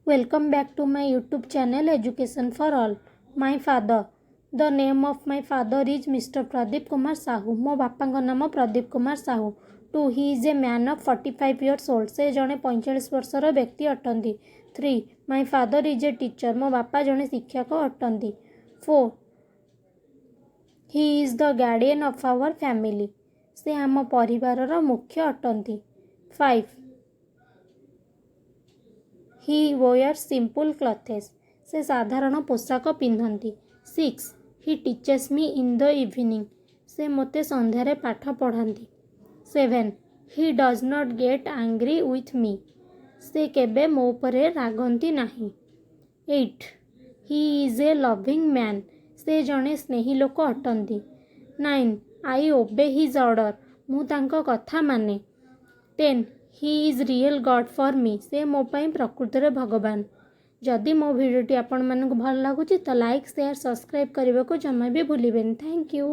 Welcome back to my YouTube channel Education for All. My father. The name of my father is Mr. Pradeep Kumar Sahu. ମୋ ବାପାଙ୍କ ନାମ Pradeep Kumar Sahu. 2. He is a man of 45 years old. ସେ ଜଣେ 45 ବର୍ଷର ବ୍ୟକ୍ତି ଅଟନ୍ତି. 3. My father is a teacher. ମୋ ବାପା ଜଣେ ଶିକ୍ଷକ ଅଟନ୍ତି. 4. He is the guardian of our family. ସେ ଆମ ପରିବାରର ମୁଖ୍ୟ ଅଟନ୍ତି. 5. He wears simple clothes. ସେ ସାଧାରଣ ପୋଷାକ ପିନ୍ଧନ୍ତି. 6. He teaches me in the evening. ସେ ମୋତେ ସନ୍ଧ୍ୟାରେ ପାଠ ପଢ଼ାନ୍ତି. 7. He does not get angry with me. ସେ କେବେ ମୋ ଉପରେ ରାଗନ୍ତି ନାହିଁ. 8. He is a loving man. ସେ ଜଣେ ସ୍ନେହୀ ଲୋକ ଅଟନ୍ତି. 9. I obey his order. ମୁଁ ତାଙ୍କ କଥା ମାନେ. 10. He is real God for me. ସେ ମୋ ପାଇଁ ପ୍ରକୃତରେ ଭଗବାନ. ଯଦି ମୋ ଭିଡ଼ିଓଟି ଆପଣମାନଙ୍କୁ ଭଲ ଲାଗୁଛି ତ ଲାଇକ୍ ସେୟାର ସବସ୍କ୍ରାଇବ୍ କରିବାକୁ ଜମା ବି ଭୁଲିବେନି. Thank you.